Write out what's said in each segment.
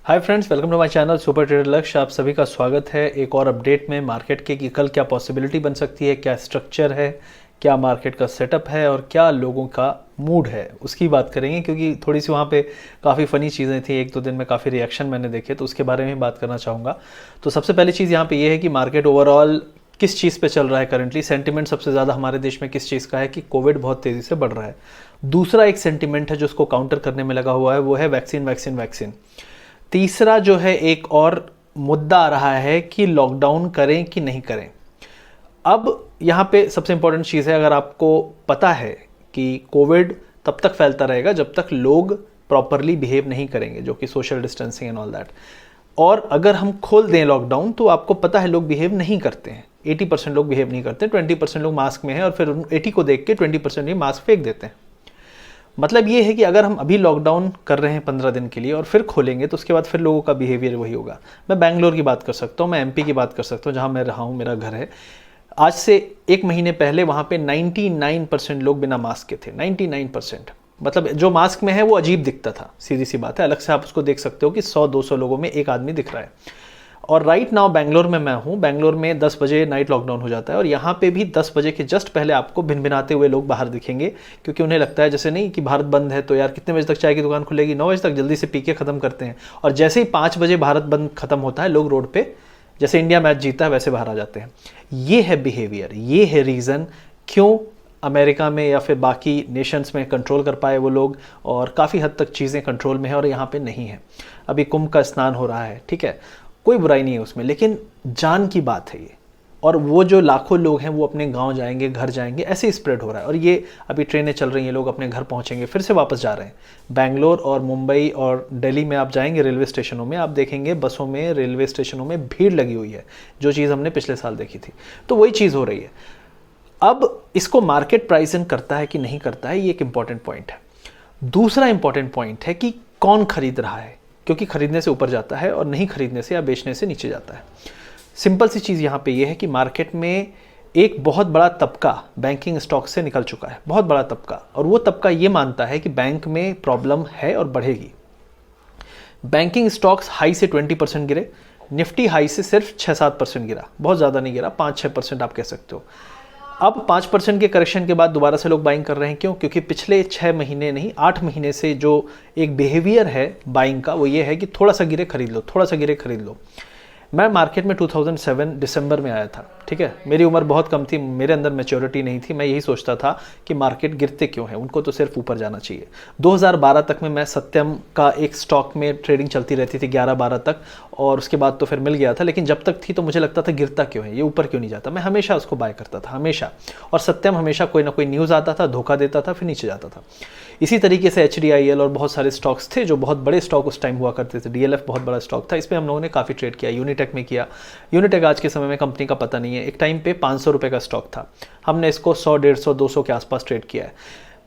Hi friends, welcome to my channel super trader Lakshya. आप सभी का स्वागत है एक और अपडेट में मार्केट के कि कल क्या पॉसिबिलिटी बन सकती है, क्या स्ट्रक्चर है, क्या मार्केट का सेटअप है और क्या लोगों का मूड है, उसकी बात करेंगे। क्योंकि थोड़ी सी वहाँ पे काफ़ी फ़नी चीज़ें थी, एक दो दिन में काफ़ी रिएक्शन मैंने देखे, तो उसके बारे में बात करना चाहूँगा। तो सबसे पहली चीज़ यहाँ पे ये है कि मार्केट ओवरऑल किस चीज़ पे चल रहा है करंटली। सेंटिमेंट सबसे ज़्यादा हमारे देश में किस चीज़ का है कि कोविड बहुत तेज़ी से बढ़ रहा है। दूसरा एक सेंटिमेंट है जो उसको काउंटर करने में लगा हुआ है, वो है वैक्सीन वैक्सीन वैक्सीन। तीसरा जो है एक और मुद्दा आ रहा है कि लॉकडाउन करें कि नहीं करें। अब यहाँ पे सबसे इंपॉर्टेंट चीज़ है, अगर आपको पता है कि कोविड तब तक फैलता रहेगा जब तक लोग प्रॉपरली बिहेव नहीं करेंगे, जो कि social distancing and all that. और अगर हम खोल दें लॉकडाउन तो आपको पता है लोग बिहेव नहीं करते हैं। 80% लोग बिहेव नहीं करते, 20% लोग मास्क में हैं और फिर 80 को देख के 20% ही मास्क फेंक देते हैं। मतलब ये है कि अगर हम अभी लॉकडाउन कर रहे हैं 15 दिन के लिए और फिर खोलेंगे तो उसके बाद फिर लोगों का बिहेवियर वही होगा। मैं बैंगलोर की बात कर सकता हूँ, मैं एमपी की बात कर सकता हूँ, जहाँ मैं रहा हूँ, मेरा घर है। आज से एक महीने पहले वहाँ पे 99% लोग बिना मास्क के थे। 99%। मतलब जो मास्क में है वो अजीब दिखता था, सीधी सी बात है। अलग से आप उसको देख सकते हो कि 100-200 लोगों में एक आदमी दिख रहा है। और राइट नाउ बैंगलोर में मैं हूँ, बैंगलोर में 10 बजे नाइट लॉकडाउन हो जाता है और यहाँ पे भी 10 बजे के जस्ट पहले आपको भिनभिनाते हुए लोग बाहर दिखेंगे, क्योंकि उन्हें लगता है जैसे नहीं कि भारत बंद है तो यार कितने बजे तक चाय की दुकान खुलेगी, 9 बजे तक, जल्दी से पी के ख़त्म करते हैं। और जैसे ही 5 बजे भारत बंद खत्म होता है, लोग रोड पे जैसे इंडिया मैच जीता है वैसे बाहर आ जाते हैं। ये है बिहेवियर, ये है रीज़न क्यों अमेरिका में या फिर बाकी नेशंस में कंट्रोल कर पाए वो लोग, और काफ़ी हद तक चीज़ें कंट्रोल में है और यहाँ पे नहीं है। अभी कुंभ का स्नान हो रहा है, ठीक है, कोई बुराई नहीं है उसमें, लेकिन जान की बात है ये। और वो जो लाखों लोग हैं वो अपने गांव जाएंगे, घर जाएंगे, ऐसे ही स्प्रेड हो रहा है। और ये अभी ट्रेनें चल रही हैं, लोग अपने घर पहुंचेंगे, फिर से वापस जा रहे हैं। बैंगलोर और मुंबई और दिल्ली में आप जाएंगे, रेलवे स्टेशनों में आप देखेंगे, बसों में, रेलवे स्टेशनों में भीड़ लगी हुई है, जो चीज़ हमने पिछले साल देखी थी। तो वही चीज़ हो रही है। अब इसको मार्केट प्राइसिंग करता है कि नहीं करता है, ये एक इंपॉर्टेंट पॉइंट है। दूसरा इंपॉर्टेंट पॉइंट है कि कौन खरीद रहा है, क्योंकि खरीदने से ऊपर जाता है और नहीं खरीदने से या बेचने से नीचे जाता है। सिंपल सी चीज़ यहाँ पे ये है कि मार्केट में एक बहुत बड़ा तबका बैंकिंग स्टॉक से निकल चुका है, बहुत बड़ा तबका। और वो तबका ये मानता है कि बैंक में प्रॉब्लम है और बढ़ेगी। बैंकिंग स्टॉक्स हाई से 20% गिरे, निफ्टी हाई से सिर्फ 6-7% गिरा, बहुत ज़्यादा नहीं गिरा, 5-6% आप कह सकते हो। अब 5% के करेक्शन के बाद दोबारा से लोग बाइंग कर रहे हैं। क्यों? क्योंकि पिछले 6 महीने नहीं 8 महीने से जो एक बिहेवियर है बाइंग का, वो ये है कि थोड़ा सा गिरे खरीद लो, थोड़ा सा गिरे खरीद लो। मैं मार्केट में 2007 दिसंबर में आया था, ठीक है। मेरी उम्र बहुत कम थी, मेरे अंदर मैच्योरिटी नहीं थी। मैं यही सोचता था कि मार्केट गिरते क्यों है, उनको तो सिर्फ ऊपर जाना चाहिए। 2012 तक में मैं सत्यम का एक स्टॉक में ट्रेडिंग चलती रहती थी 11-12 तक, और उसके बाद तो फिर मिल गया था। लेकिन जब तक थी तो मुझे लगता था गिरता क्यों है, ये ऊपर क्यों नहीं जाता। मैं हमेशा उसको बाय करता था, हमेशा। और सत्यम हमेशा कोई ना कोई न्यूज़ आता था, धोखा देता था, फिर नीचे जाता था। इसी तरीके से HDIL और बहुत सारे स्टॉक्स थे जो बहुत बड़े स्टॉक उस टाइम हुआ करते थे। DLF बहुत बड़ा स्टॉक था, इसमें हम लोगों ने काफ़ी ट्रेड किया। यूनिटेक में किया। यूनिटेक आज के समय में कंपनी का पता नहीं है, एक टाइम पे 500 रुपये का स्टॉक था, हमने इसको 100, 150, 200 के आसपास ट्रेड किया है।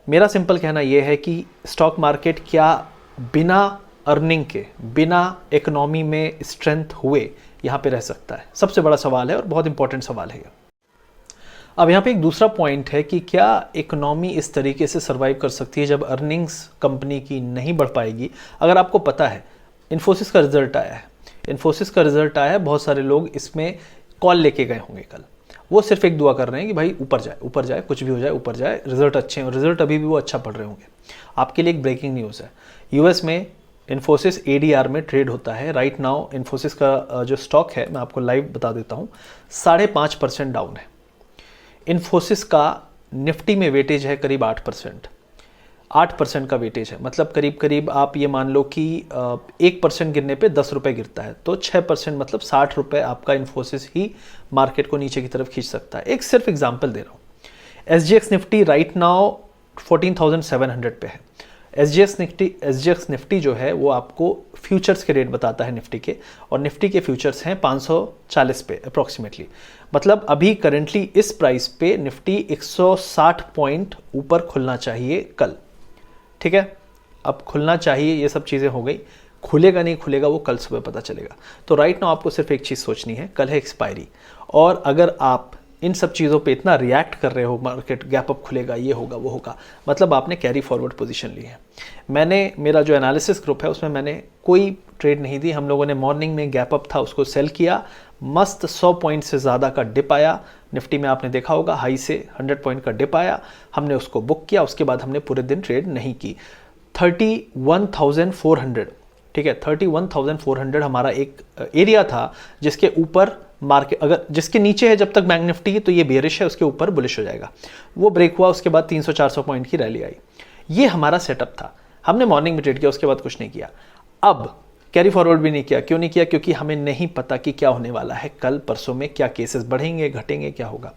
मेरा सिंपल कहना यह है कि स्टॉक मार्केट क्या बिना अर्निंग के, बिना इकोनॉमी में स्ट्रेंथ हुए यहाँ पे रह सकता है? सबसे बड़ा सवाल है और बहुत इंपॉर्टेंट सवाल है। अब यहाँ पे एक दूसरा पॉइंट है कि क्या इकोनॉमी इस तरीके से सर्वाइव कर सकती है जब अर्निंग्स कंपनी की नहीं बढ़ पाएगी? अगर आपको पता है, इन्फोसिस का रिजल्ट आया है, इन्फोसिस का रिजल्ट आया है, बहुत सारे लोग इसमें कॉल लेके गए होंगे कल। वो सिर्फ एक दुआ कर रहे हैं कि भाई ऊपर जाए, ऊपर जाए, कुछ भी हो जाए, ऊपर जाए, रिजल्ट अच्छे हैं। और रिजल्ट अभी भी वो अच्छा पढ़ रहे होंगे। आपके लिए एक ब्रेकिंग न्यूज़ है, यूएस में इन्फोसिस ADR में ट्रेड होता है। राइट नाउ इन्फोसिस का जो स्टॉक है, मैं आपको लाइव बता देता हूँ, 5.5% डाउन है। इन्फोसिस का निफ्टी में वेटेज है करीब 8%, 8% का वेटेज है। मतलब करीब करीब आप ये मान लो कि 1% गिरने पे 10 रुपये गिरता है, तो 6% मतलब 60 रुपये आपका इन्फोसिस ही मार्केट को नीचे की तरफ खींच सकता है। एक सिर्फ एग्जांपल दे रहा हूँ। SGX निफ्टी राइट नाउ 14,700 पे है। SGX निफ्टी जो है वो आपको फ्यूचर्स के रेट बताता है निफ्टी के, और निफ्टी के फ्यूचर्स हैं 540 पे अप्रॉक्सीमेटली। मतलब अभी करेंटली इस प्राइस पे निफ्टी 160 पॉइंट ऊपर खुलना चाहिए कल, ठीक है। अब खुलना चाहिए, ये सब चीज़ें हो गई। खुलेगा नहीं खुलेगा वो कल सुबह पता चलेगा। तो राइट नाउ आपको सिर्फ एक चीज़ सोचनी है, कल है एक्सपायरी। और अगर आप इन सब चीज़ों पे इतना रिएक्ट कर रहे हो, मार्केट गैप अप खुलेगा, ये होगा वो होगा, मतलब आपने कैरी फॉरवर्ड पोजीशन ली है। मेरा जो एनालिसिस ग्रुप है उसमें मैंने कोई ट्रेड नहीं दी। हम लोगों ने मॉर्निंग में गैप अप था उसको सेल किया, मस्त 100 पॉइंट से ज़्यादा का डिप आया निफ्टी में, आपने देखा होगा हाई से 100 पॉइंट का डिप आया, हमने उसको बुक किया। उसके बाद हमने पूरे दिन ट्रेड नहीं की। 31,400, ठीक है, 31,400 हमारा एक एरिया था जिसके ऊपर मार्केट, अगर जिसके नीचे है जब तक बैंक निफ्टी तो ये बेरिश है, उसके ऊपर बुलिश हो जाएगा। वो ब्रेक हुआ, उसके बाद 300-400 पॉइंट की रैली आई। ये हमारा सेटअप था। हमने मॉर्निंग में ट्रेड किया, उसके बाद कुछ नहीं किया। अब कैरी फॉरवर्ड भी नहीं किया। क्यों नहीं किया? क्योंकि हमें नहीं पता कि क्या होने वाला है, कल परसों में क्या केसेस बढ़ेंगे घटेंगे, क्या होगा।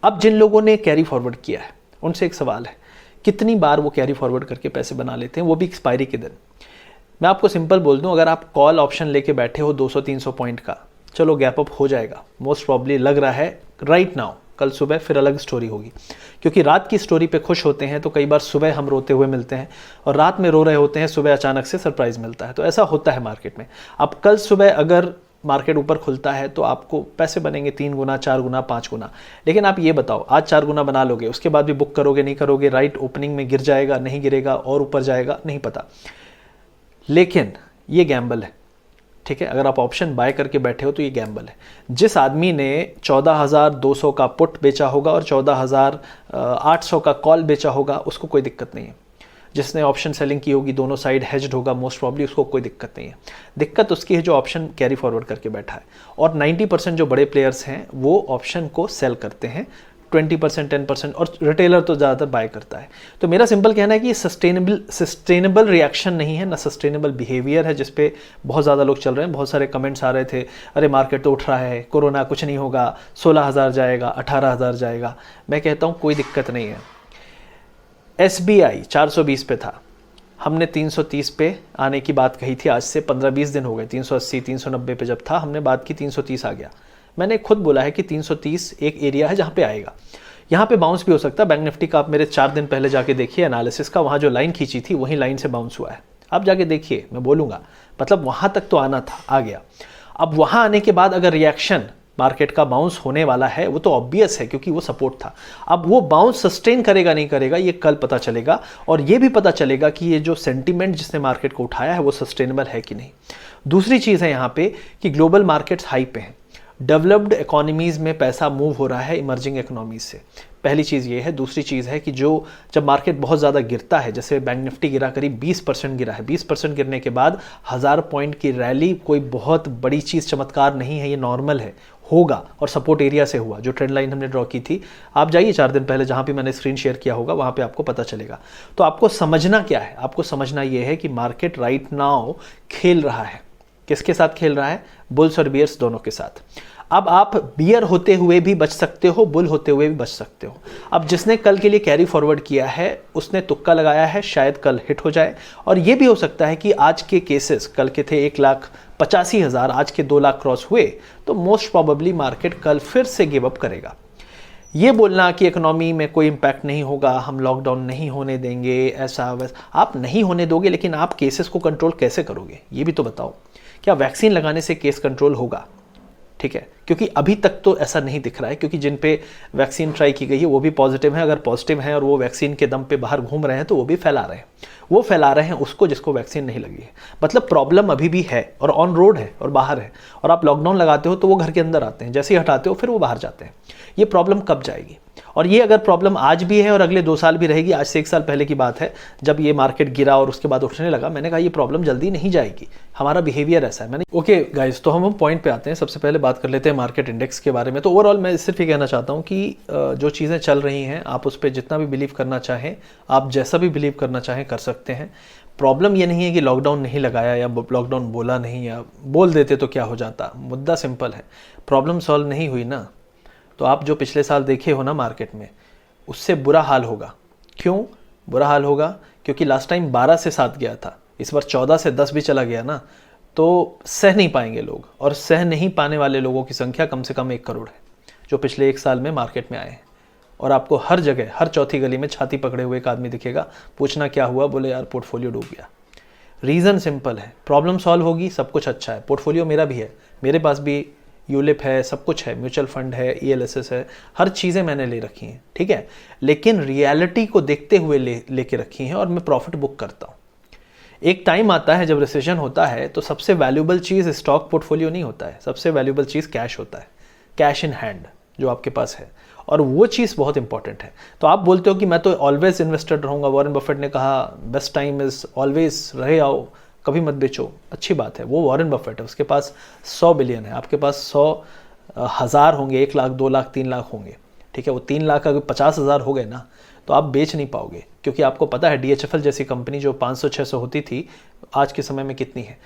अब जिन लोगों ने कैरी फॉरवर्ड किया है उनसे एक सवाल है, कितनी बार वो कैरी फॉरवर्ड करके पैसे बना लेते हैं, वो भी एक्सपायरी के दिन। मैं आपको सिंपल बोल दूं, अगर आप कॉल ऑप्शन लेके बैठे हो 200-300 पॉइंट का, चलो गैप अप हो जाएगा, मोस्ट प्रॉब्ली लग रहा है राइट नाउ, कल सुबह फिर अलग स्टोरी होगी। क्योंकि रात की स्टोरी पे खुश होते हैं तो कई बार सुबह हम रोते हुए मिलते हैं, और रात में रो रहे होते हैं, सुबह अचानक से सरप्राइज मिलता है। तो ऐसा होता है मार्केट में। अब कल सुबह अगर मार्केट ऊपर खुलता है तो आपको पैसे बनेंगे 3 गुना, 4 गुना, 5 गुना। लेकिन आप ये बताओ, आज 4 गुना बना लोगे, उसके बाद भी बुक करोगे नहीं करोगे, राइट ओपनिंग में गिर जाएगा नहीं गिरेगा, और ऊपर जाएगा नहीं पता। लेकिन ये गैम्बल है, ठीक है। अगर आप ऑप्शन बाय करके बैठे हो तो ये गैम्बल है। जिस आदमी ने 14,200 का पुट बेचा होगा और 14,800 का कॉल बेचा होगा, उसको कोई दिक्कत नहीं है। जिसने ऑप्शन सेलिंग की होगी, दोनों साइड हेज्ड होगा, मोस्ट प्रॉब्ली उसको कोई दिक्कत नहीं है। दिक्कत उसकी है जो ऑप्शन कैरी फॉरवर्ड करके बैठा है। और 90% जो बड़े प्लेयर्स हैं वो ऑप्शन को सेल करते हैं, 20%, 10%, और रिटेलर तो ज़्यादातर बाय करता है। तो मेरा सिंपल कहना है कि ये सस्टेनेबल रिएक्शन नहीं है, ना सस्टेनेबल बिहेवियर है, जिसपे बहुत ज़्यादा लोग चल रहे हैं। बहुत सारे कमेंट्स आ रहे थे, अरे मार्केट तो उठ रहा है, कोरोना कुछ नहीं होगा, 16,000 जाएगा, 18,000 जाएगा। मैं कहता हूँ कोई दिक्कत नहीं है। SBI 420 पे था, हमने 330 पे आने की बात कही थी, आज से 15-20 दिन हो गए। 380, 390 पे जब था हमने बात की, 330 आ गया। मैंने खुद बोला है कि 330 एक एरिया है जहाँ पे आएगा। यहाँ पे बाउंस भी हो सकता है। बैंक निफ्टी का आप मेरे 4 दिन पहले जाके देखिए एनालिसिस का, वहाँ जो लाइन खींची थी वही लाइन से बाउंस हुआ है। आप जाके देखिए, मैं बोलूँगा, मतलब वहाँ तक तो आना था, आ गया। अब वहाँ आने के बाद अगर रिएक्शन मार्केट का बाउंस होने वाला है, वो तो ऑब्वियस है क्योंकि वो सपोर्ट था। अब वो बाउंस सस्टेन करेगा नहीं करेगा ये कल पता चलेगा, और ये भी पता चलेगा कि ये जो सेंटीमेंट जिसने मार्केट को उठाया है वो सस्टेनेबल है कि नहीं। दूसरी चीज़ है यहाँ पे कि ग्लोबल मार्केट्स हाई पे हैं। डेवलप्ड इकोनॉमीज़ में पैसा मूव हो रहा है इमर्जिंग इकोनॉमीज़ से, पहली चीज़ ये है। दूसरी चीज़ है कि जब मार्केट बहुत ज़्यादा गिरता है, जैसे बैंक निफ्टी गिरा, करीब 20% गिरा है, 20% गिरने के बाद 1000 पॉइंट की रैली कोई बहुत बड़ी चीज़, चमत्कार नहीं है, ये नॉर्मल है, होगा। और सपोर्ट एरिया से हुआ, जो ट्रेंड लाइन हमने ड्रॉ की थी, आप जाइए 4 दिन पहले जहाँ पे मैंने स्क्रीन शेयर किया होगा, वहाँ पे आपको पता चलेगा। तो आपको समझना क्या है? आपको समझना ये है कि मार्केट राइट नाउ खेल रहा है। किसके साथ खेल रहा है? बुल्स और बियर्स दोनों के साथ। अब आप बियर होते हुए भी बच सकते हो, बुल होते हुए भी बच सकते हो। अब जिसने कल के लिए कैरी फॉरवर्ड किया है उसने तुक्का लगाया है, शायद कल हिट हो जाए। और ये भी हो सकता है कि आज के केसेस, कल के थे 1,85,000, आज के 2 लाख क्रॉस हुए, तो मोस्ट प्रोबेबली मार्केट कल फिर से गिव अप करेगा। ये बोलना कि इकोनॉमी में कोई इम्पैक्ट नहीं होगा, हम लॉकडाउन नहीं होने देंगे, ऐसा वैसा, आप नहीं होने दोगे, लेकिन आप केसेस को कंट्रोल कैसे करोगे ये भी तो बताओ। क्या वैक्सीन लगाने से केस कंट्रोल होगा? ठीक है, क्योंकि अभी तक तो ऐसा नहीं दिख रहा है, क्योंकि जिन पे वैक्सीन ट्राई की गई है वो भी पॉजिटिव है। अगर पॉजिटिव हैं और वो वैक्सीन के दम पे बाहर घूम रहे हैं तो वो भी फैला रहे हैं। वो फैला रहे हैं उसको जिसको वैक्सीन नहीं लगी है। मतलब प्रॉब्लम अभी भी है, और ऑन रोड है, और बाहर है। और आप लॉकडाउन लगाते हो तो वो घर के अंदर आते हैं, जैसे ही हटाते हो फिर वो बाहर जाते हैं। ये प्रॉब्लम कब जाएगी? और ये अगर प्रॉब्लम आज भी है और अगले 2 साल भी रहेगी, आज से 1 साल पहले की बात है जब ये मार्केट गिरा और उसके बाद उठने लगा, मैंने कहा ये प्रॉब्लम जल्दी नहीं जाएगी, हमारा बिहेवियर ऐसा है। मैंने ओके गाइस, तो हम पॉइंट पे आते हैं। सबसे पहले बात कर लेते हैं मार्केट इंडेक्स के बारे में। तो ओवरऑल मैं सिर्फ ये कहना चाहता हूँ कि जो चीज़ें चल रही हैं आप उस पर जितना भी बिलीव करना चाहें, आप जैसा भी बिलीव करना चाहें कर सकते हैं। प्रॉब्लम ये नहीं है कि लॉकडाउन नहीं लगाया या लॉकडाउन बोला नहीं, या बोल देते तो क्या हो जाता। मुद्दा सिंपल है, प्रॉब्लम सॉल्व नहीं हुई ना, तो आप जो पिछले साल देखे हो ना मार्केट में, उससे बुरा हाल होगा। क्यों बुरा हाल होगा? क्योंकि लास्ट टाइम 12 से 7 गया था, इस बार 14 से 10 भी चला गया ना, तो सह नहीं पाएंगे लोग। और सह नहीं पाने वाले लोगों की संख्या कम से कम 1 करोड़ है, जो पिछले 1 साल में मार्केट में आए हैं। और आपको हर जगह, हर चौथी गली में छाती पकड़े हुए एक आदमी दिखेगा, पूछना क्या हुआ, बोले यार पोर्टफोलियो डूब गया। रीज़न सिंपल है, प्रॉब्लम सॉल्व होगी, सब कुछ अच्छा है। पोर्टफोलियो मेरा भी है, मेरे पास भी यूलिप है, सब कुछ है, म्यूचुअल फंड है, ELSS है, हर चीज़ें मैंने ले रखी हैं, ठीक है, लेकिन रियलिटी को देखते हुए लेके रखी हैं और मैं प्रॉफिट बुक करता हूँ। एक टाइम आता है जब रिसेशन होता है तो सबसे वैल्यूएबल चीज़ स्टॉक पोर्टफोलियो नहीं होता है, सबसे वैल्यूएबल चीज़ कैश होता है, कैश इन हैंड जो आपके पास है, और वो चीज़ बहुत इंपॉर्टेंट है। तो आप बोलते हो कि मैं तो ऑलवेज इन्वेस्टेड रहूँगा, वॉरेन बफेट ने कहा बेस्ट टाइम इज़ ऑलवेज, रहे आओ, कभी मत बेचो। अच्छी बात है, वो वॉरेन बफेट है, उसके पास 100 बिलियन है, आपके पास 100,000 होंगे, 1 लाख 2 लाख 3 लाख होंगे, ठीक है, वो 3 लाख अगर 50,000 हो गए ना तो आप बेच नहीं पाओगे, क्योंकि आपको पता है DHFL जैसी कंपनी जो 500-600 होती थी आज के समय में कितनी है।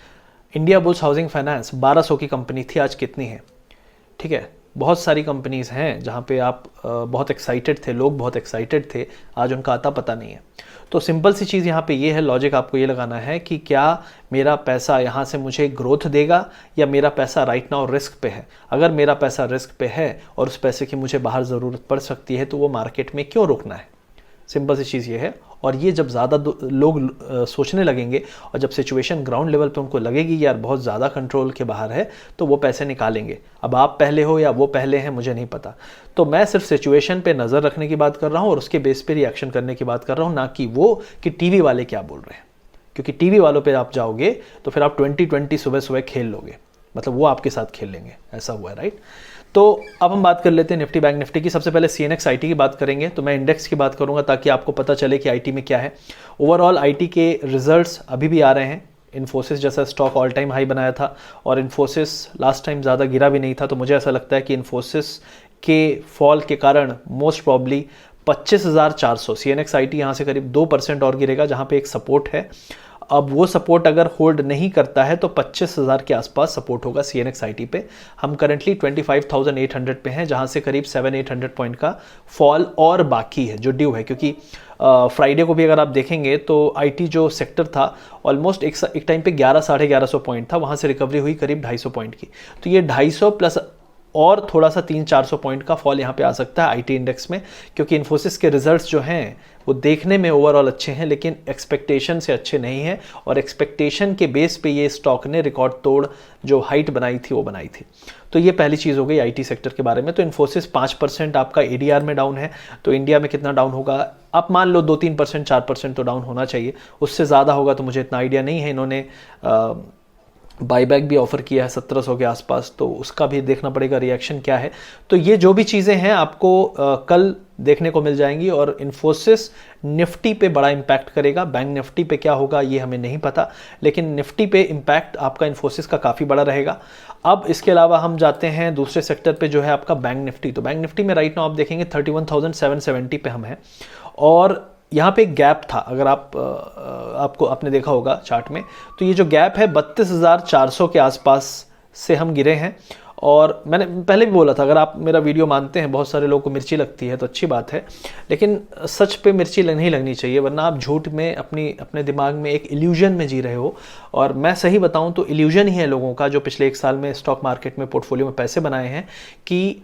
इंडिया बुल्स हाउसिंग फाइनेंस 1200 की कंपनी थी, आज कितनी है, ठीक है। बहुत सारी कंपनीज़ हैं जहाँ पे आप बहुत एक्साइटेड थे, लोग बहुत एक्साइटेड थे, आज उनका आता पता नहीं है। तो सिंपल सी चीज़ यहाँ पे ये है, लॉजिक आपको ये लगाना है कि क्या मेरा पैसा यहाँ से मुझे ग्रोथ देगा या मेरा पैसा राइट नाउ रिस्क पे है। अगर मेरा पैसा रिस्क पे है और उस पैसे की मुझे बाहर ज़रूरत पड़ सकती है तो वो मार्केट में क्यों रुकना है। सिंपल सी चीज़ ये है। और ये जब ज़्यादा लोग सोचने लगेंगे और जब सिचुएशन ग्राउंड लेवल पे उनको लगेगी यार बहुत ज़्यादा कंट्रोल के बाहर है, तो वो पैसे निकालेंगे। अब आप पहले हो या वो पहले हैं मुझे नहीं पता, तो मैं सिर्फ सिचुएशन पे नज़र रखने की बात कर रहा हूँ और उसके बेस पे रिएक्शन करने की बात कर रहा हूँ, ना कि वो कि टीवी वाले क्या बोल रहे हैं। क्योंकि टीवी वालों पे आप जाओगे तो फिर आप 2020 सुबह सुबह खेल लोगे, मतलब वो आपके साथ खेल लेंगे, ऐसा हुआ है, राइट। तो अब हम बात कर लेते हैं निफ्टी बैंक निफ्टी की। सबसे पहले CNX IT की बात करेंगे, तो मैं इंडेक्स की बात करूंगा ताकि आपको पता चले कि IT में क्या है। ओवरऑल IT के रिजल्ट्स अभी भी आ रहे हैं। इन्फोसिस जैसा स्टॉक ऑल टाइम हाई बनाया था और इन्फोसिस लास्ट टाइम ज़्यादा गिरा भी नहीं था, तो मुझे ऐसा लगता है कि इन्फोसिस के फॉल के कारण मोस्ट प्रॉब्ली 25,400 CNX IT यहाँ से करीब 2% और गिरेगा, जहाँ पे एक सपोर्ट है। अब वो सपोर्ट अगर होल्ड नहीं करता है तो 25,000 के आसपास सपोर्ट होगा CNX IT पे। हम करंटली 25,800 पे हैं, जहां से करीब 700-800 पॉइंट का फॉल और बाकी है जो ड्यू है। क्योंकि फ्राइडे को भी अगर आप देखेंगे तो IT जो सेक्टर था ऑलमोस्ट एक टाइम पे 1100-1150 पॉइंट था, वहां से रिकवरी हुई करीब 250 पॉइंट की। तो ये 250 प्लस और थोड़ा सा 300-400 पॉइंट का फॉल यहाँ पे आ सकता है IT इंडेक्स में, क्योंकि इन्फोसिस के रिजल्ट्स जो हैं वो देखने में ओवरऑल अच्छे हैं लेकिन एक्सपेक्टेशन से अच्छे नहीं हैं, और एक्सपेक्टेशन के बेस पे ये स्टॉक ने रिकॉर्ड तोड़ जो हाइट बनाई थी वो बनाई थी। तो ये पहली चीज़ हो गई IT सेक्टर के बारे में। तो इन्फोसिस 5% आपका ADR में डाउन है, तो इंडिया में कितना डाउन होगा आप मान लो 2-3%, 4% तो डाउन होना चाहिए, उससे ज़्यादा होगा तो मुझे इतना आइडिया नहीं है। इन्होंने बाईबैक भी ऑफर किया है 1700 के आसपास, तो उसका भी देखना पड़ेगा रिएक्शन क्या है। तो ये जो भी चीज़ें हैं आपको कल देखने को मिल जाएंगी, और इन्फोसिस निफ्टी पे बड़ा इम्पैक्ट करेगा। बैंक निफ्टी पे क्या होगा ये हमें नहीं पता, लेकिन निफ्टी पे इम्पैक्ट आपका इन्फोसिस का काफ़ी बड़ा रहेगा। अब इसके अलावा हम जाते हैं दूसरे सेक्टर पे जो है आपका बैंक निफ्टी। तो बैंक निफ्टी में राइट नाउ आप देखेंगे 31,770 पे हम हैं, और यहाँ पे एक गैप था, अगर आपको आपने देखा होगा चार्ट में, तो ये जो गैप है 32,400 के आसपास से हम गिरे हैं। और मैंने पहले भी बोला था, अगर आप मेरा वीडियो मानते हैं, बहुत सारे लोगों को मिर्ची लगती है तो अच्छी बात है, लेकिन सच पे मिर्ची नहीं लगनी चाहिए, वरना आप झूठ में अपने दिमाग में एक इल्यूजन में जी रहे हो। और मैं सही बताऊं तो इल्यूजन ही है लोगों का जो पिछले 1 साल में स्टॉक मार्केट में पोर्टफोलियो में पैसे बनाए हैं कि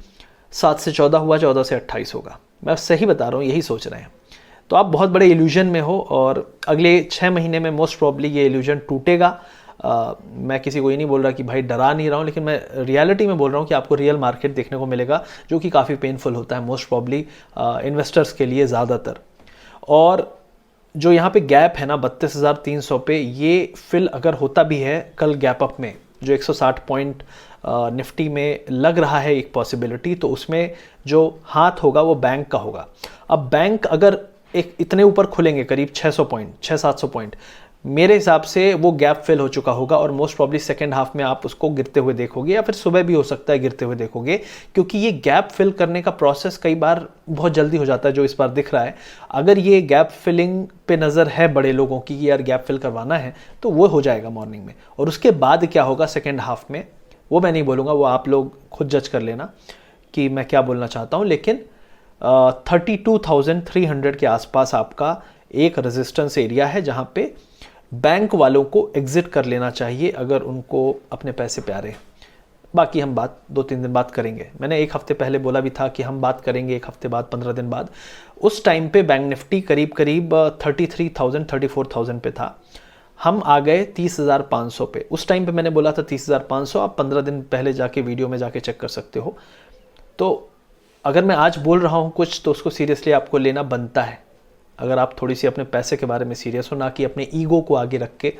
7 से 14 हुआ, 14 से 28 होगा। मैं सही बता रहा हूँ, यही सोच रहे हैं। तो आप बहुत बड़े इल्यूजन में हो, और अगले 6 महीने में मोस्ट प्रॉब्ली ये इल्यूजन टूटेगा। मैं किसी को ये नहीं बोल रहा कि भाई डरा नहीं रहा हूँ, लेकिन मैं रियलिटी में बोल रहा हूँ कि आपको रियल मार्केट देखने को मिलेगा, जो कि काफ़ी पेनफुल होता है मोस्ट प्रॉब्ली इन्वेस्टर्स के लिए ज़्यादातर। और जो यहाँ पे गैप है ना 32,300 पे, ये फिल अगर होता भी है कल गैप अप में, जो 160 पॉइंट निफ्टी में लग रहा है एक पॉसिबिलिटी, तो उसमें जो हाथ होगा वो बैंक का होगा। अब बैंक अगर एक इतने ऊपर खुलेंगे करीब 600 पॉइंट, 600-700 पॉइंट, मेरे हिसाब से वो गैप फिल हो चुका होगा, और मोस्ट प्रॉब्ली सेकेंड हाफ में आप उसको गिरते हुए देखोगे, या फिर सुबह भी हो सकता है गिरते हुए देखोगे, क्योंकि ये गैप फिल करने का प्रोसेस कई बार बहुत जल्दी हो जाता है, जो इस बार दिख रहा है। अगर ये गैप फिलिंग पे नज़र है बड़े लोगों की कि यार गैप फिल करवाना है, तो वो हो जाएगा मॉर्निंग में, और उसके बाद क्या होगा सेकेंड हाफ में वो मैं नहीं बोलूँगा, वो आप लोग खुद जज कर लेना कि मैं क्या बोलना चाहता हूँ। लेकिन 32,300 के आसपास आपका एक रेजिस्टेंस एरिया है, जहाँ पे बैंक वालों को एग्जिट कर लेना चाहिए अगर उनको अपने पैसे प्यारे हैं। बाकी हम बात 2-3 दिन बाद करेंगे। मैंने 1 हफ्ते पहले बोला भी था कि हम बात करेंगे 1 हफ्ते बाद, 15 दिन बाद। उस टाइम पे बैंक निफ्टी करीब 33,000 34,000 पे था। हम आ गए 30,500 पे। उस टाइम पे मैंने बोला था 30,500, आप 15 दिन पहले जाके वीडियो में जाके चेक कर सकते हो। तो अगर मैं आज बोल रहा हूँ कुछ तो उसको सीरियसली आपको लेना बनता है, अगर आप थोड़ी सी अपने पैसे के बारे में सीरियस हो, ना कि अपने ईगो को आगे रख के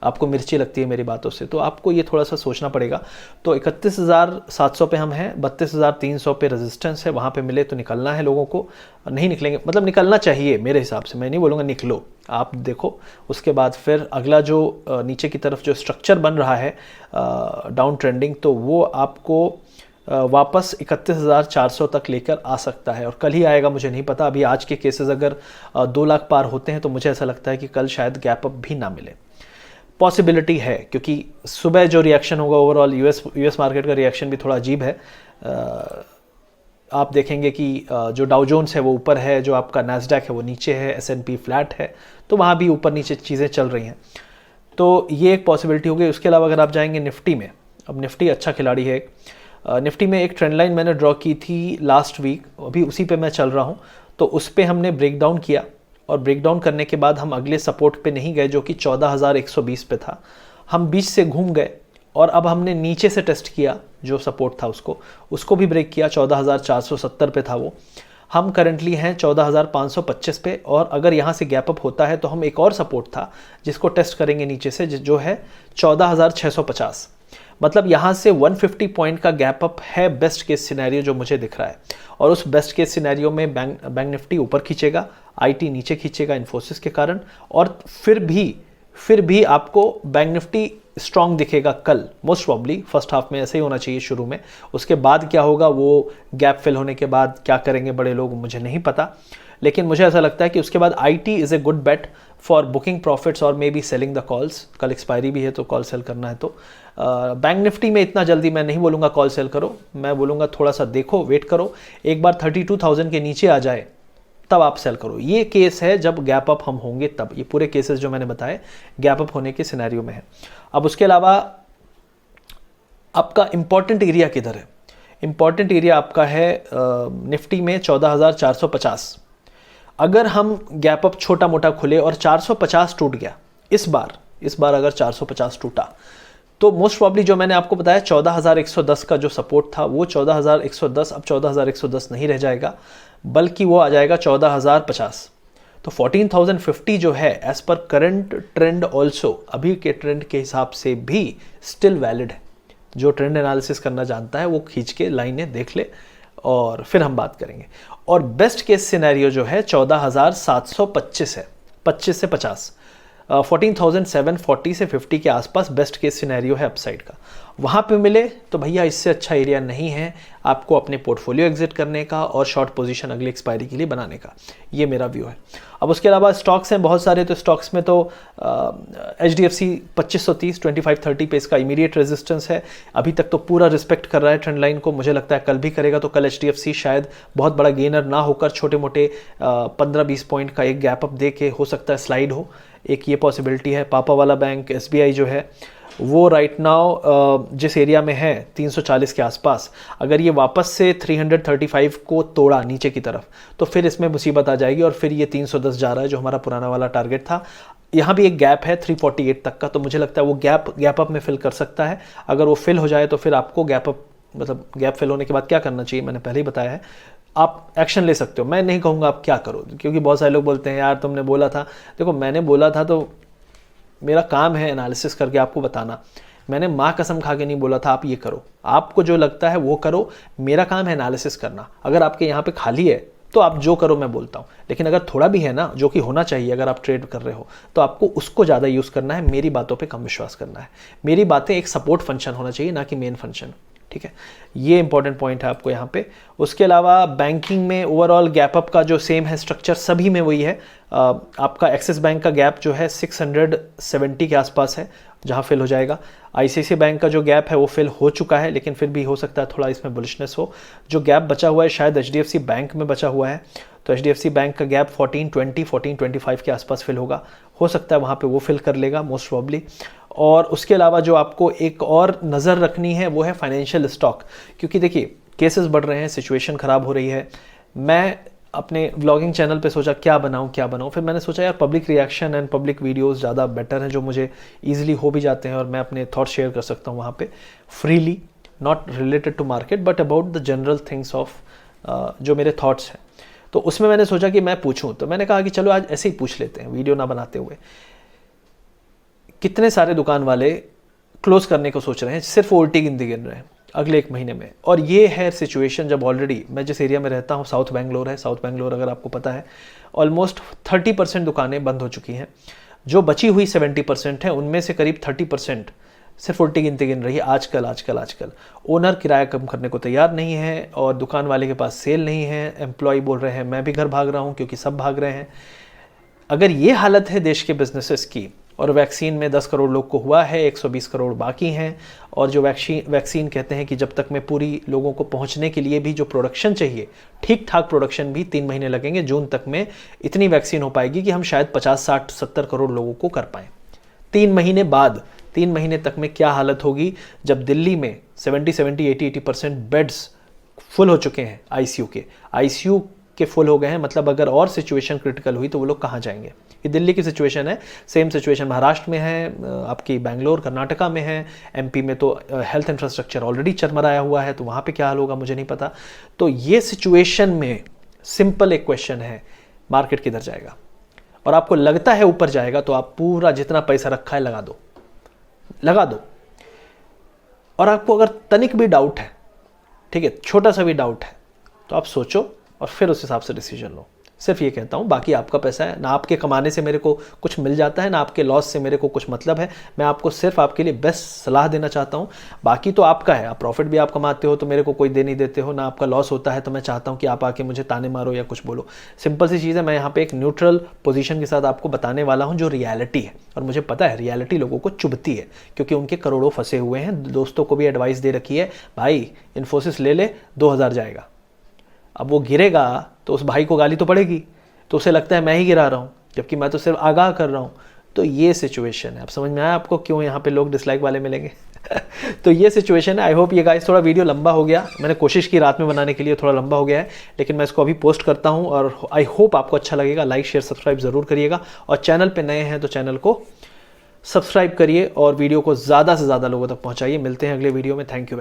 आपको मिर्ची लगती है मेरी बातों से, तो आपको ये थोड़ा सा सोचना पड़ेगा। तो 31,700 पे हम हैं, 32,300 पे रेजिस्टेंस है, वहाँ पे मिले तो निकलना है लोगों को। नहीं निकलेंगे मतलब निकलना चाहिए मेरे हिसाब से, मैं नहीं बोलूँगा निकलो, आप देखो। उसके बाद फिर अगला जो नीचे की तरफ जो स्ट्रक्चर बन रहा है डाउन ट्रेंडिंग, तो वो आपको वापस 31,400 तक लेकर आ सकता है, और कल ही आएगा मुझे नहीं पता। अभी आज के केसेस अगर 2 लाख पार होते हैं तो मुझे ऐसा लगता है कि कल शायद गैप अप भी ना मिले। पॉसिबिलिटी है, क्योंकि सुबह जो रिएक्शन होगा ओवरऑल यूएस मार्केट का रिएक्शन भी थोड़ा अजीब है। आप देखेंगे कि जो डाउ जोन्स है वो ऊपर है, जो आपका नैस्डैक है वो नीचे है, S&P फ्लैट है, तो वहाँ भी ऊपर नीचे चीज़ें चल रही हैं। तो ये एक पॉसिबिलिटी हो गई। उसके अलावा अगर आप जाएंगे निफ्टी में, अब निफ्टी अच्छा खिलाड़ी है। निफ्टी में एक ट्रेंड लाइन मैंने ड्रॉ की थी लास्ट वीक, अभी उसी पे मैं चल रहा हूँ। तो उस पर हमने ब्रेक डाउन किया, और ब्रेक डाउन करने के बाद हम अगले सपोर्ट पे नहीं गए जो कि 14,120 पे था। हम बीच से घूम गए, और अब हमने नीचे से टेस्ट किया जो सपोर्ट था उसको भी ब्रेक किया। 14,470 पे था वो। हम करंटली हैं 14,525 पे, और अगर यहाँ से गैप अप होता है तो हम एक और सपोर्ट था जिसको टेस्ट करेंगे नीचे से, जो है 14,650। मतलब यहाँ से 150 पॉइंट का गैप अप है बेस्ट केस सिनेरियो जो मुझे दिख रहा है। और उस बेस्ट केस सिनेरियो में बैंक निफ्टी ऊपर खींचेगा, आईटी नीचे खींचेगा इन्फोसिस के कारण, और फिर भी आपको बैंक निफ्टी स्ट्रांग दिखेगा कल मोस्ट प्रॉब्ली। फर्स्ट हाफ में ऐसे ही होना चाहिए शुरू में, उसके बाद क्या होगा वो गैप फिल होने के बाद क्या करेंगे बड़े लोग मुझे नहीं पता। लेकिन मुझे ऐसा लगता है कि उसके बाद IT is a good bet for booking profits और maybe selling the calls. कल एक्सपायरी भी है तो कॉल सेल करना है। तो बैंक निफ्टी में इतना जल्दी मैं नहीं बोलूँगा कॉल सेल करो, मैं बोलूँगा थोड़ा सा देखो, वेट करो, एक बार 32,000 के नीचे आ जाए तब आप सेल करो। ये केस है जब गैप अप हम होंगे तब। ये पूरे केसेस जो मैंने बताए गैप अप होने के सिनेरियो में है। अब उसके अलावा आपका इंपॉर्टेंट एरिया किधर है? इंपॉर्टेंट एरिया आपका है निफ्टी में 14,450। अगर हम गैप अप छोटा मोटा खुले और 450 टूट गया इस बार अगर 450 टूटा, तो मोस्ट प्रॉब्ली जो मैंने आपको बताया 14,110 का जो सपोर्ट था वो 14,110 अब 14,110 नहीं रह जाएगा, बल्कि वो आ जाएगा 14,050। तो 14,050 जो है as per current trend also, अभी के ट्रेंड के हिसाब से भी स्टिल वैलिड है। जो ट्रेंड एनालिसिस करना जानता है वो खींच के लाइनें देख ले और फिर हम बात करेंगे। और बेस्ट केस सिनेरियो जो है 14,725 है, 25 से 50। 14,740 से 50 के आसपास बेस्ट केस सिनेरियो है अपसाइड का। वहाँ पे मिले तो भैया इससे अच्छा एरिया नहीं है आपको अपने पोर्टफोलियो एग्जिट करने का और शॉर्ट पोजीशन अगली एक्सपायरी के लिए बनाने का। ये मेरा व्यू है। अब उसके अलावा स्टॉक्स हैं बहुत सारे, तो स्टॉक्स में तो HDFC 2530 2530 पे इसका इमीडिएट रेजिस्टेंस है। अभी तक तो पूरा रिस्पेक्ट कर रहा है ट्रेंड लाइन को, मुझे लगता है कल भी करेगा। तो कल HDFC शायद बहुत बड़ा गेनर ना होकर छोटे मोटे 15-20 पॉइंट का एक गैप अप दे के हो सकता है स्लाइड हो, एक ये पॉसिबिलिटी है। पापा वाला बैंक SBI जो है वो राइट नाउ जिस एरिया में है 340 के आसपास, अगर ये वापस से 335 को तोड़ा नीचे की तरफ तो फिर इसमें मुसीबत आ जाएगी और फिर ये 310 जा रहा है जो हमारा पुराना वाला टारगेट था। यहाँ भी एक गैप है 348 तक का, तो मुझे लगता है वो गैप अप में फिल कर सकता है। अगर वो फिल हो जाए तो फिर आपको गैप फिल होने के बाद क्या करना चाहिए मैंने पहले ही बताया है, आप एक्शन ले सकते हो। मैं नहीं कहूँगा आप क्या करो, क्योंकि बहुत सारे लोग बोलते हैं यार तुमने बोला था। देखो मैंने बोला था तो मेरा काम है एनालिसिस करके आपको बताना। मैंने माँ कसम खा के नहीं बोला था आप ये करो, आपको जो लगता है वो करो, मेरा काम है एनालिसिस करना। अगर आपके यहाँ पे खाली है तो आप जो करो मैं बोलता हूँ, लेकिन अगर थोड़ा भी है ना, जो कि होना चाहिए अगर आप ट्रेड कर रहे हो, तो आपको उसको ज़्यादा यूज़ करना है, मेरी बातों पे कम विश्वास करना है। मेरी बातें एक सपोर्ट फंक्शन होना चाहिए, ना कि मेन फंक्शन। ठीक है, ये इंपॉर्टेंट पॉइंट है आपको यहाँ पे। उसके अलावा बैंकिंग में ओवरऑल गैप अप का जो सेम है स्ट्रक्चर सभी में वही है। आपका एक्सिस बैंक का गैप जो है 670 के आसपास है जहाँ फिल हो जाएगा। ICICI बैंक का जो गैप है वो फिल हो चुका है, लेकिन फिर भी हो सकता है थोड़ा इसमें बुलिशनेस हो। जो गैप बचा हुआ है शायद HDFC बैंक में बचा हुआ है, तो HDFC बैंक का गैप 1420 1425 के आसपास फिल होगा, हो सकता है वहाँ पे वो फिल कर लेगा मोस्ट प्रॉब्ली। और उसके अलावा जो आपको एक और नज़र रखनी है वो है फाइनेंशियल स्टॉक, क्योंकि देखिए केसेस बढ़ रहे हैं, सिचुएशन ख़राब हो रही है। मैं अपने व्लॉगिंग चैनल पे सोचा क्या बनाऊँ। फिर मैंने सोचा यार public reaction and public videos ज़्यादा बेटर हैं, जो मुझे ईजिली हो भी जाते हैं और मैं अपने थॉट शेयर कर सकता हूँ वहाँ पे freely, not related to market but about the general things of जो मेरे थॉट्स हैं। तो उसमें मैंने सोचा कि मैं पूछूं, तो मैंने कहा कि चलो आज ऐसे ही पूछ लेते हैं वीडियो ना बनाते हुए। कितने सारे दुकान वाले क्लोज करने को सोच रहे हैं, सिर्फ उल्टी गिनती गिन रहे हैं अगले 1 महीने में। और ये है सिचुएशन जब ऑलरेडी मैं जिस एरिया में रहता हूँ साउथ बेंगलोर है, साउथ बेंगलोर अगर आपको पता है, ऑलमोस्ट 30% दुकानें बंद हो चुकी हैं। जो बची हुई 70% है उनमें से करीब 30% सिर्फ उल्टी गिनती गिन रही है। आजकल ओनर किराया कम करने को तैयार नहीं है और दुकान वाले के पास सेल नहीं है। एम्प्लॉय बोल रहे हैं मैं भी घर भाग रहा हूँ क्योंकि सब भाग रहे हैं। अगर ये हालत है देश के बिजनेसेस की और वैक्सीन में 10 करोड़ लोग को हुआ है, 120 करोड़ बाकी हैं, और जो वैक्सीन कहते हैं कि जब तक में पूरी लोगों को पहुंचने के लिए भी जो प्रोडक्शन चाहिए, ठीक ठाक प्रोडक्शन भी 3 महीने लगेंगे। जून तक में इतनी वैक्सीन हो पाएगी कि हम शायद 50, 60, 70 करोड़ लोगों को कर पाएँ। 3 महीने बाद, 3 महीने तक में क्या हालत होगी जब दिल्ली में 80% बेड्स फुल हो चुके हैं। आईसीयू के फुल हो गए हैं, मतलब अगर और सिचुएशन क्रिटिकल हुई तो वो लोग कहाँ जाएंगे। ये दिल्ली की सिचुएशन है। सेम सिचुएशन महाराष्ट्र में है, आपकी बेंगलोर कर्नाटका में है, एमपी में तो हेल्थ इंफ्रास्ट्रक्चर ऑलरेडी चरमराया हुआ है, तो वहाँ पे क्या हाल होगा मुझे नहीं पता। तो ये सिचुएशन में सिंपल एक क्वेश्चन है, मार्केट किधर जाएगा? और आपको लगता है ऊपर जाएगा तो आप पूरा जितना पैसा रखा है लगा दो। और आपको अगर तनिक भी डाउट है, ठीक है, छोटा सा भी डाउट है, तो आप सोचो और फिर उस हिसाब से डिसीजन लो। सिर्फ ये कहता हूँ, बाकी आपका पैसा है, ना आपके कमाने से मेरे को कुछ मिल जाता है, ना आपके लॉस से मेरे को कुछ मतलब है। मैं आपको सिर्फ आपके लिए बेस्ट सलाह देना चाहता हूँ। बाकी तो आपका है, आप प्रॉफिट भी आप कमाते हो तो मेरे को कोई दे नहीं देते हो, ना आपका लॉस होता है तो मैं चाहता हूँ कि आप आके मुझे ताने मारो या कुछ बोलो। सिंपल सी चीज़ है, मैं यहाँ पे एक न्यूट्रल पोजीशन के साथ आपको बताने वाला हूँ जो रियलिटी है। और मुझे पता है रियलिटी लोगों को चुभती है क्योंकि उनके करोड़ों फंसे हुए हैं। दोस्तों को भी एडवाइस दे रखी है, भाई इन्फोसिस ले ले 2000 जाएगा। अब वो गिरेगा तो उस भाई को गाली तो पड़ेगी, तो उसे लगता है मैं ही गिरा रहा हूँ, जबकि मैं तो सिर्फ आगाह कर रहा हूँ। तो ये सिचुएशन है। अब समझ में आया आपको क्यों यहाँ पे लोग डिसलाइक वाले मिलेंगे? तो ये सिचुएशन है। आई होप ये गाइस, थोड़ा वीडियो लंबा हो गया, मैंने कोशिश की रात में बनाने के लिए, थोड़ा लंबा हो गया है, लेकिन मैं इसको अभी पोस्ट करता हूँ और आई होप आपको अच्छा लगेगा। लाइक शेयर सब्सक्राइब ज़रूर करिएगा, और चैनल पर नए हैं तो चैनल को सब्सक्राइब करिए और वीडियो को ज़्यादा से ज़्यादा लोगों तक पहुँचाइए। मिलते हैं अगले वीडियो में। Thank you very much.